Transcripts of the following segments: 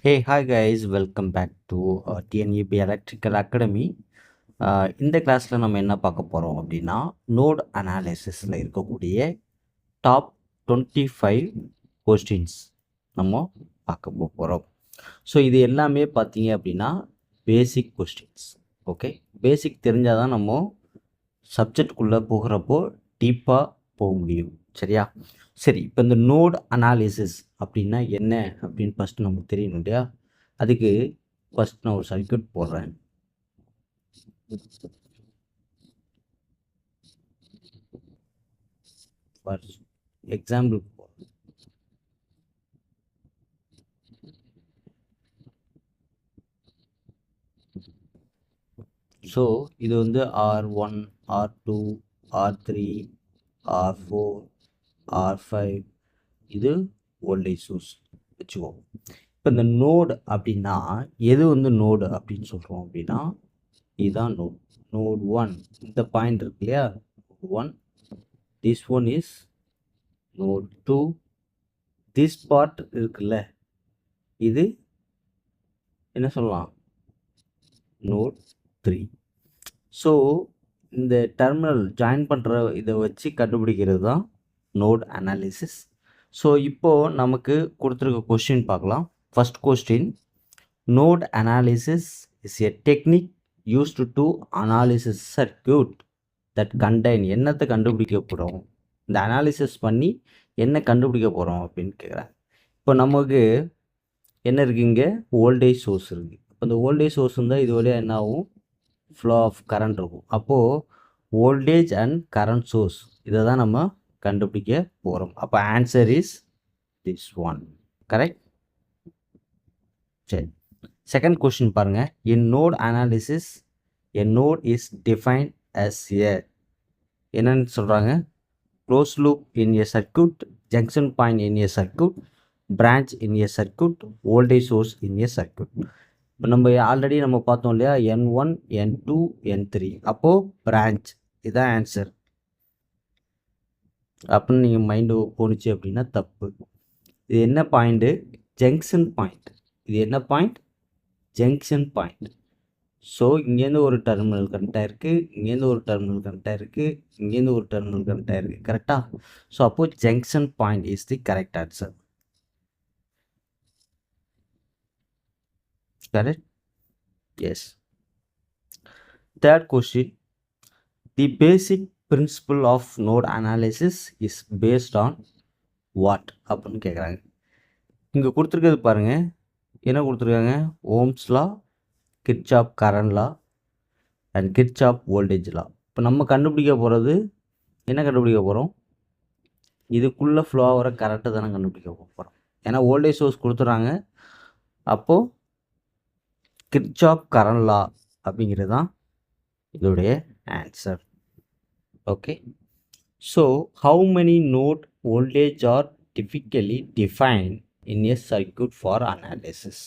Hey, hi guys, welcome back to TNEB Electrical Academy. இந்த கிளாஸில் நம்ம என்ன பார்க்க போகிறோம் அப்படின்னா நோட் அனாலிசிஸில் இருக்கக்கூடிய டாப் 25 கொஸ்டின்ஸ் நம்ம பார்க்க போகிறோம். ஸோ இது எல்லாமே பார்த்தீங்க அப்படின்னா பேசிக் கொஸ்டின்ஸ். ஓகே, பேசிக் தெரிஞ்சால் தான் நம்ம சப்ஜெக்ட்குள்ளே போகிறப்போ டீப்பாக போக முடியும். சரியா? சரி, இப்போ இந்த நோட் அனாலிசிஸ் அப்படின்னா என்ன அப்படின்னு ஃபஸ்ட்டு நமக்கு தெரியணும் இல்லையா? அதுக்கு ஃபஸ்ட் நான் ஒரு சர்க்யூட் போடுறேன். ஃபார் எக்ஸாம்பிள் ஸோ இது வந்து R1, R2, R3, R4, R5, இது வோல்டேஜ் சோர்ஸ் வச்சுக்கோங்க. இப்போ இந்த நோடு அப்படின்னா எது வந்து நோடு அப்படின்னு சொல்கிறோம் அப்படின்னா இதுதான் நோட். நோட் 1 இந்த பாயிண்ட் இருக்கு இல்லையா, node 1, this one is node 2, this part இருக்குல்ல, இது என்ன சொல்லலாம், நோட் 3. ஸோ இந்த டெர்மினல் ஜாயின் பண்ணுற இதை வச்சு கண்டுபிடிக்கிறது தான் நோட் அனாலிசிஸ். ஸோ இப்போது நமக்கு கொடுத்துருக்க கொஸ்டின் பார்க்கலாம். First question, node analysis is a technique used to analysis circuit that contain. என்னத்தை கண்டுபிடிக்க போகிறோம், இந்த அனாலிசிஸ் பண்ணி என்ன கண்டுபிடிக்க போகிறோம் அப்படின்னு கேட்குறேன். இப்போ நமக்கு என்ன இருக்குது, இங்கே வோல்டேஜ் சோர்ஸ் இருக்குது. இப்போ இந்த வோல்டேஜ் சோர்ஸ் இருந்தால் இது வழியாக என்ன ஆகும், ஃப்ளோ ஆஃப் கரண்ட் இருக்கும். அப்போது வோல்டேஜ் அண்ட் கரண்ட் சோர்ஸ் இதை தான் நம்ம கண்டுபிடிக்க போகிறோம். அப்போ answer is this one. Correct? சரி, செகண்ட் கொஸ்டின் பாருங்கள். In node analysis a node is defined as a என்னன்னு சொல்கிறாங்க, close loop in a circuit, junction point in a circuit, branch in a circuit, voltage source in a circuit. இப்போ நம்ம already நம்ம பார்த்தோம் இல்லையா, N1, N2, N3. அப்போது branch இதுதான் answer அப்படின்னு நீங்கள் மைண்டு போணுச்சு அப்படின்னா தப்பு. இது என்ன பாயிண்ட்டு, ஜங்ஷன் பாயிண்ட். இது என்ன பாயிண்ட், ஜங்ஷன் பாயிண்ட். ஸோ இங்கேருந்து ஒரு டெர்மினல் கனெக்ட் ஆகிருக்கு, இங்கேருந்து ஒரு டெர்மினல் கனெக்ட் ஆகிருக்கு, இங்கேருந்து ஒரு டெர்மினல் கனெக்ட் ஆகிருக்கு. கரெக்டாக? ஸோ அப்போது junction point is the correct answer. Correct? Yes. Third question, the basic principle of node analysis is based on what அப்படின்னு கேட்குறாங்க. இங்கே கொடுத்துருக்கிறது பாருங்கள், என்ன கொடுத்துருக்காங்க, Ohm's law, Kirchhoff current law and Kirchhoff voltage law. இப்போ நம்ம கண்டுபிடிக்க போகிறது என்ன கண்டுபிடிக்க போகிறோம், இதுக்குள்ளே ஃப்ளோ ஆகிற கரண்ட்டை தானே கண்டுபிடிக்க போகிறோம். ஏன்னா வோல்டேஜ் சோர்ஸ் கொடுத்துட்றாங்க. அப்போது கிர்ச்சாஃப் கரண்ட் லா அப்படிங்கிறது தான் இதோடைய answer. Okay, so how many node voltage are typically defined in a circuit for analysis?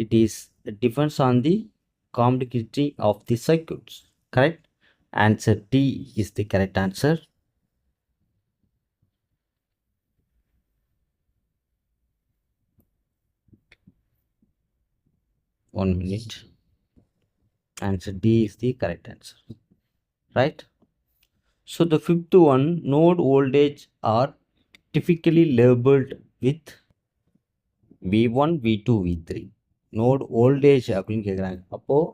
It is depends on the complexity of the circuits. Correct? Answer D is the correct answer. One minute. Answer D is the correct answer. Right? So the fifth one, node voltage are typically labeled with V1, V2, V3. Node voltage அப்படின்னு கேட்குறாங்க. அப்போது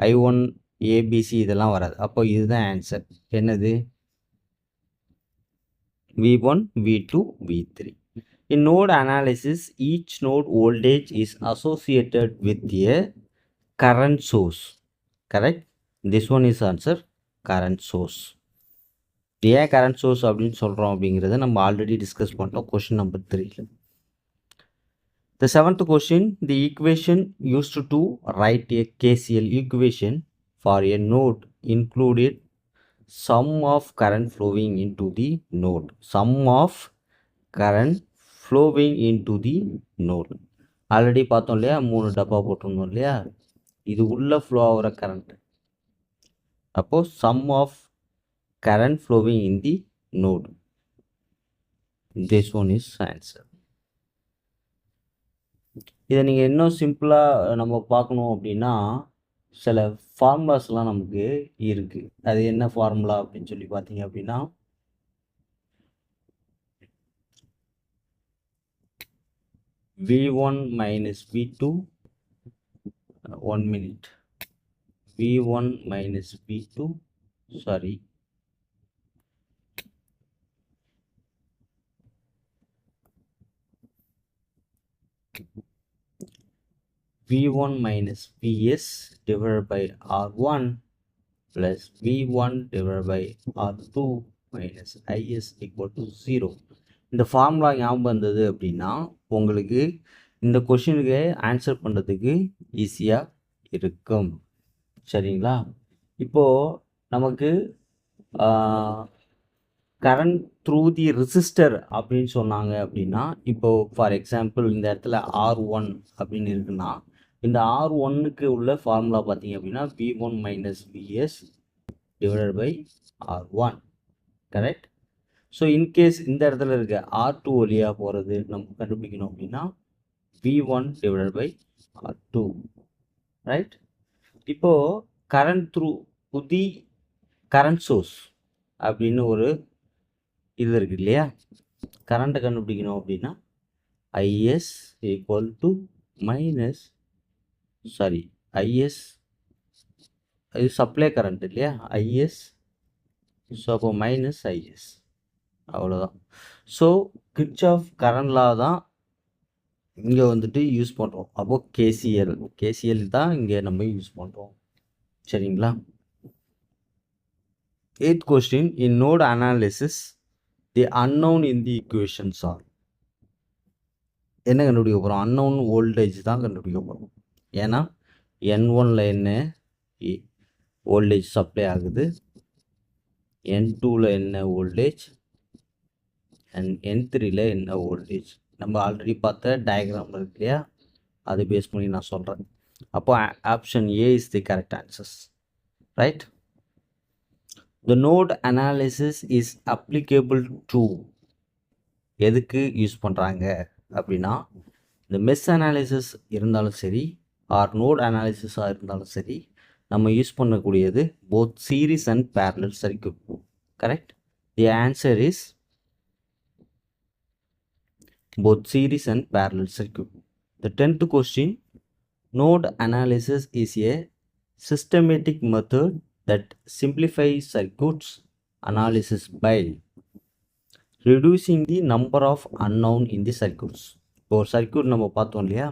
I1, ABC இதெல்லாம் வராது. அப்போ இதுதான் answer. என்னது, V1, V2, V3. In node analysis, each node voltage is associated with a current source. Correct? This one is answer, current source. ஏன் current source அப்படின்னு சொல்கிறோம் அப்படிங்கிறத நம்ம ஆல்ரெடி டிஸ்கஸ் பண்ணிட்டோம் question number 3. The seventh question, the equation used to write a KCL equation for a node included sum of current flowing into the node. Sum of current flowing into the node. Already பார்த்தோம் இல்லையா, 3 டப்பா போட்டிருந்தோம் இல்லையா, இது உள்ள flow ஆகிற current. அப்போது sum of current flowing in the node. This one is answer. இதை நீங்கள் இன்னும் சிம்பிளாக நம்ம பார்க்கணும் அப்படின்னா சில ஃபார்முலாஸ்லாம் நமக்கு இருக்குது. அது என்ன ஃபார்முலா அப்படின்னு சொல்லி பார்த்தீங்க அப்படின்னா v1 minus v2 1 minute v1 minus v2 sorry v1 minus vs divided by r1 plus v1 divided by r2 minus is equal to 0. இந்த ஃபார்முலா ஞாபகம் வந்தது அப்படின்னா உங்களுக்கு இந்த கொஷினுக்கு ஆன்சர் பண்ணுறதுக்கு ஈஸியாக இருக்கும். சரிங்களா? இப்போது நமக்கு கரண்ட் த்ரூ தி ரெசிஸ்டர் அப்படின்னு சொன்னாங்க அப்படின்னா, இப்போது ஃபார் எக்ஸாம்பிள் இந்த இடத்துல R1 அப்படின்னு இருக்குன்னா, இந்த R1க்கு உள்ள ஃபார்முலா பார்த்தீங்க அப்படின்னா V1 minus VS divided by R1. Correct? So in case இந்த இடத்துல இருக்க R2 வழியாக போகிறது நம்ம கண்டுபிடிக்கணும் அப்படின்னா V1 divided by R2. Right? இப்போது கரண்ட் த்ரூ புதி கரண்ட் சோர்ஸ் அப்படின்னு ஒரு இது இருக்குது இல்லையா? கரண்ட்டை கண்டுபிடிக்கணும் அப்படின்னா IS equal to minus IS இது சப்ளை கரண்ட் இல்லையா? ஐஎஸ் ஸோ அப்போ மைனஸ் ஐஎஸ் அவ்வளோதான். ஸோ கிர்ச்சாஃப் கரண்ட் லா தான் இங்கே வந்துட்டு யூஸ் பண்ணுறோம். அப்போது கேசிஎல் தான் இங்கே நம்ம யூஸ் பண்ணுறோம். சரிங்களா? 8th question, in node analysis the unknown in the equations are என்ன கண்டுபிடிக்க போகிறோம்? அன்னோன் வோல்டேஜ் தான் கண்டுபிடிக்க போகிறோம். ஏன்னா N1ல் என்ன வோல்டேஜ் சப்ளை ஆகுது, N2ல் என்ன வோல்டேஜ் அண்ட் N3ல் என்ன வோல்டேஜ் நம்ம ஆல்ரெடி பார்த்த டயக்ராம் இருக்கு இல்லையா? அதை பேஸ் பண்ணி நான் சொல்கிறேன். அப்போ option A is the correct answers. Right? The node analysis is applicable to எதுக்கு யூஸ் பண்ணுறாங்க அப்படின்னா, இந்த மெஷ் அனாலிசிஸ் இருந்தாலும் சரி ஆர் நோட் அனாலிசிஸாக இருந்தாலும் சரி நம்ம யூஸ் பண்ணக்கூடியது both series and parallel circuit. Correct? The answer is both series and parallel circuit. The 10th question, node analysis is a systematic method that simplifies circuits analysis by reducing the number of unknown in the circuits. இப்போ ஒரு circuit நம்ம பார்த்தோம் இல்லையா?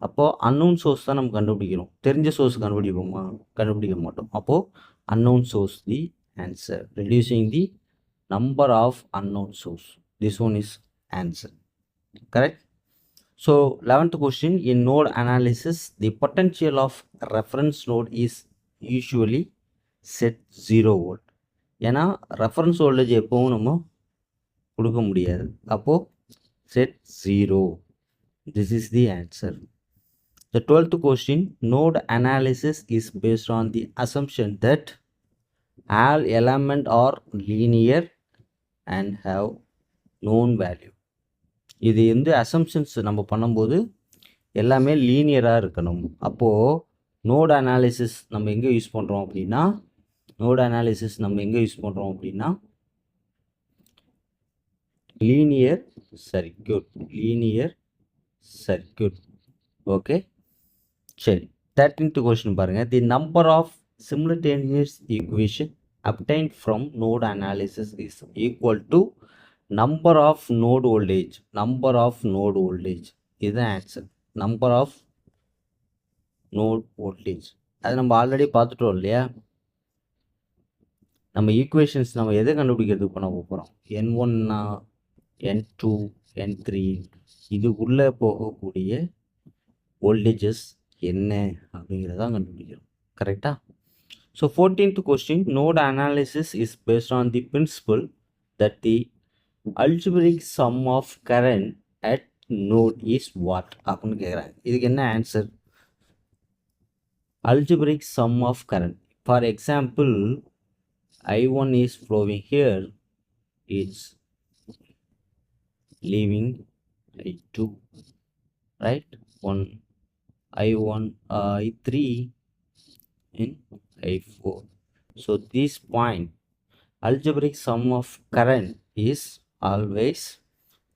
அப்போது unknown source தான் நம்ம கண்டுபிடிக்கணும். தெரிஞ்ச சோர்ஸ் கண்டுபிடிக்க மாட்டோம். அப்போது unknown source the answer. Reducing the number of unknown source, this one is answer. Correct? So 11th question, in node analysis the potential of reference node is usually set 0 volt. ஏன்னா reference voltage எப்பவும் நம்ம கொடுக்க முடியாது. அப்போது set 0. This is the answer. The 12th question, node analysis is based on the assumption that all elements are linear and have known value. இது வந்து assumptions நம்ம பண்ணும்போது எல்லாமே லீனியராக இருக்கணும். அப்போது நோட் அனாலிசிஸ் நம்ம எங்கே யூஸ் பண்ணுறோம் அப்படின்னா லீனியர் சர்க்யூட். ஓகே, சரி. 13th கொஸ்டின் பாருங்கள். The number of simultaneous equation obtained from node analysis is equal to number of node voltage. இதுதான் answer. Number of node voltage அது நம்ம ஆல்ரெடி பார்த்துட்டோம் இல்லையா? நம்ம ஈக்குவேஷன்ஸ் நம்ம எதை கண்டுபிடிக்கிறதுக்கு பண்ண போகிறோம்? N1 N2 N3 இதுக்குள்ளே போகக்கூடிய வோல்டேஜஸ் என்ன அப்படிங்கிறதான் கண்டுபிடிக்கிறோம். கரெக்டாக? So 14th question, node analysis is based on the principle that the algebraic sum of current at node is what அப்படின்னு கேட்குறாங்க. இதுக்கு என்ன answer? algebraic sum of current. For example, I1 is flowing here, it's leaving I2, right? I1, I1, I3 in I4. So this point, algebraic sum of current is always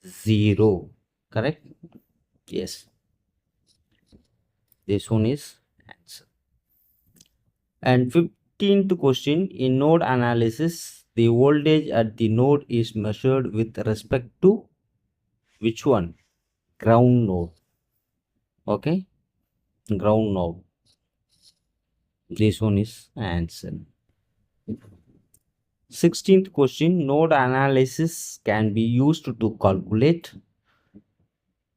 0. Correct? Yes. This one is answer. And 15th question, in node analysis, the voltage at the node is measured with respect to which one? Ground node. Okay, ground node. This one is answer. 16th question, node analysis can be used to calculate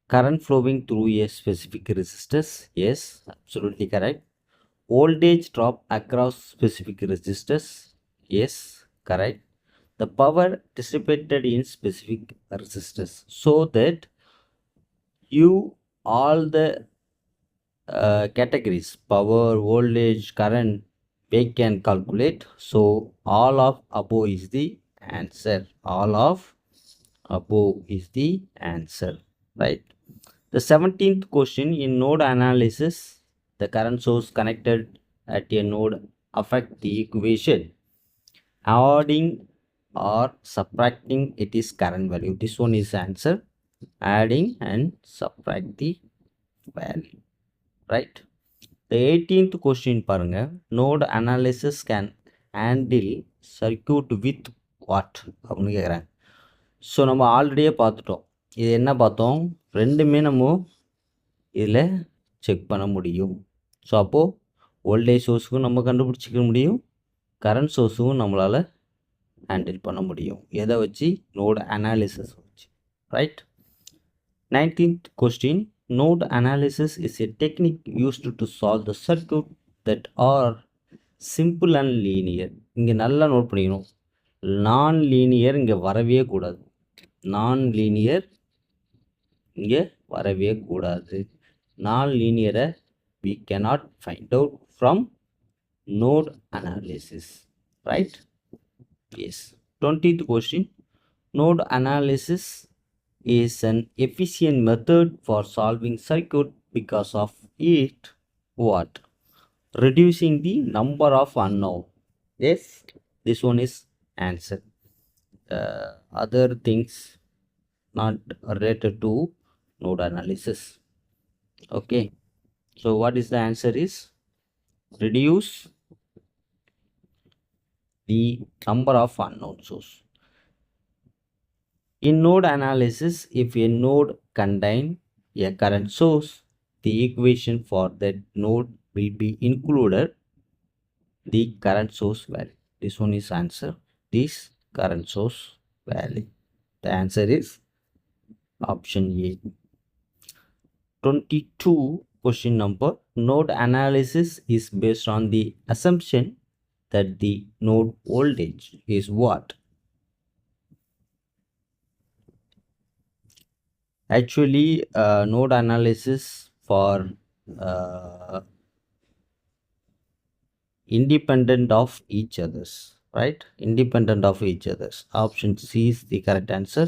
current flowing through a specific resistors. Yes, absolutely correct. Voltage drop across specific resistors. Yes, correct. The power dissipated in specific resistors, so that you all the categories, power, voltage, current, we can calculate. So all of above is the answer. All of above is the answer, right? The 17th question, in node analysis, the current source connected at a node affect the equation. Adding or subtracting it is current value. This one is answer. Adding and subtract the value, right? The 18th question பாருங்க, node analysis can handle circuit with what அப்படின்னு கேட்குறேன். So நம்ம ஆல்ரெடியே பார்த்துட்டோம். இது என்ன பார்த்தோம்? ரெண்டுமே நம்ம இதில் செக் பண்ண முடியும். ஸோ அப்போது வோல்டேஜ் சோர்ஸுக்கும் நம்ம கண்டுபிடிச்சிக்க முடியும், கரண்ட் சோர்ஸுக்கும் நம்மளால் ஹேண்டில் பண்ண முடியும். எதை வச்சு? நோட் அனாலிசிஸ் வச்சு, right? 19th question, node analysis is a technique used to solve the circuit that are simple and linear. இங்கே நல்லா நோட் பண்ணிக்கணும், நான் லீனியர் இங்கே வரவே கூடாது. நான் லீனியர் இங்கே வரவே கூடாது. நான் லீனியரை we cannot find out from node analysis, right? Yes. 20th question, node analysis is an efficient method for solving circuit because of it what? Reducing the number of unknown. Yes, this one is answer. Other things not related to node analysis. Okay, so what is the answer is reduce the number of unknown source. In node analysis, if a node contains a current source, the equation for that node will be included the current source value. This one is answer. This current source value. The answer is option A. 22 question number, node analysis is based on the assumption that the node voltage is what? Actually, node analysis for independent of each others, right? Independent of each others. Option C is the correct answer.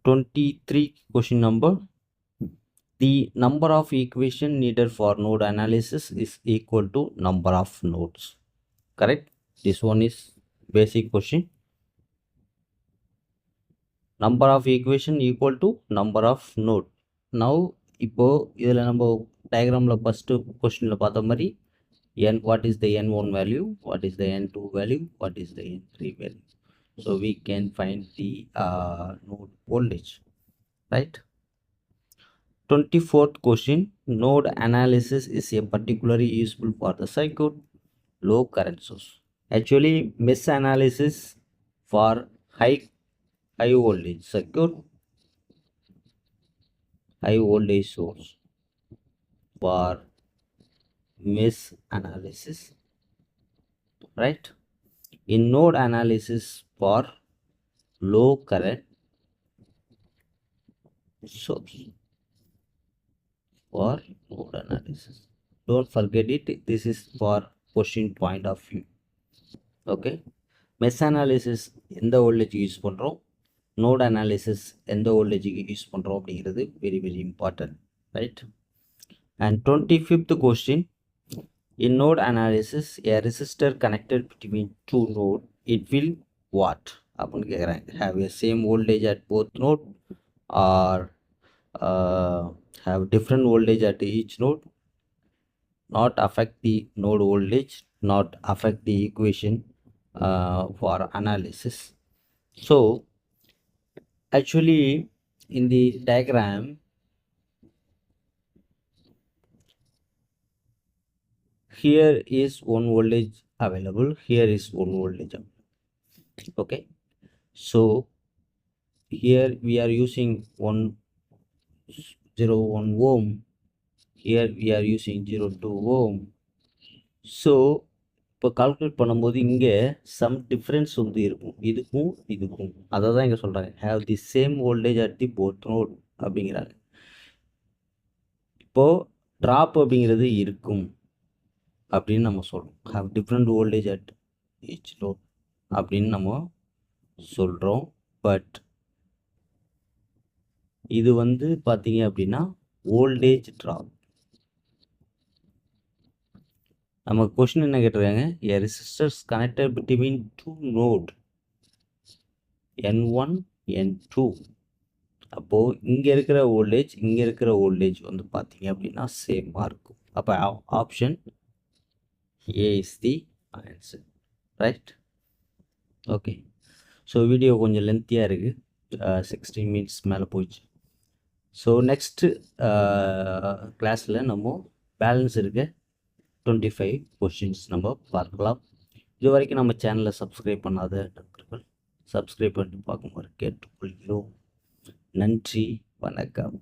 23 question number, the number of equation needed for node analysis is equal to number of nodes. Correct? This one is basic question. Number of equation equal to number of node. Now இப்போ இதில் நம்ம டயக்ராமில் first கொஸ்டினில் பார்த்த மாதிரி what is the n1 value, what is the n2 value, what is the n3 value. So we can find the node voltage, right? 24th question, node analysis is a particularly useful for the circuit low current source. Actually, mesh analysis for high voltage circuit, high voltage source for mesh analysis, right? In node analysis for low current source, for node analysis. Don't forget it, this is for question point of view. Okay, mesh analysis எந்த voltage use பண்ணுறோம்? Note analysis எந்த வோல்டேஜுக்கு use பண்ணுறோம் அப்படிங்கிறது very very important, right? And 25th question, in node analysis a resistor connected between two node it will what அப்படின்னு கேட்குறாங்க. have a same voltage at both node or have different voltage at each node, not affect the node voltage, not affect the equation for analysis. So actually in the diagram here is one voltage available, here is one voltage available. Okay, so here we are using 101 ohm, here we are using 02 ohm. So இப்போ calculate பண்ணும்போது இங்கே some difference வந்து இருக்கும் இதுக்கும் இதுக்கும், அதை தான் இங்கே சொல்கிறாங்க have the same voltage at the both node அப்படிங்கிறாங்க. இப்போது ட்ராப் அப்படிங்கிறது இருக்கும் அப்படின்னு நம்ம சொல்கிறோம், have different voltage at each node அப்படின்னு நம்ம சொல்கிறோம். பட் இது வந்து பார்த்தீங்க அப்படின்னா வோல்டேஜ் ட்ராப். நம்ம கொஸ்டின் என்ன கேட்டிருக்காங்க, a resistors connected between two node N1 N2. அப்போது இங்கே இருக்கிற வோல்டேஜ் இங்கே இருக்கிற வோல்டேஜ் வந்து பார்த்தீங்க அப்படின்னா சேமாக இருக்கும். அப்போ option A is the answer, right? Okay, so video கொஞ்சம் லென்த்தியாக இருக்குது, 16 minutes மேலே போயிடுச்சு. ஸோ நெக்ஸ்ட்டு கிளாஸில் நம்ம பேலன்ஸ் இருக்க 25 questions நம்ம பார்க்கலாம். இது வரைக்கும் நம்ம சேனலை சப்ஸ்கிரைப் பண்ணாத நண்பர்கள் சப்ஸ்கிரைப் பண்ணிட்டு பார்க்கும்போது கேட்டுக்கொள்கிறோம். நன்றி, வணக்கம்.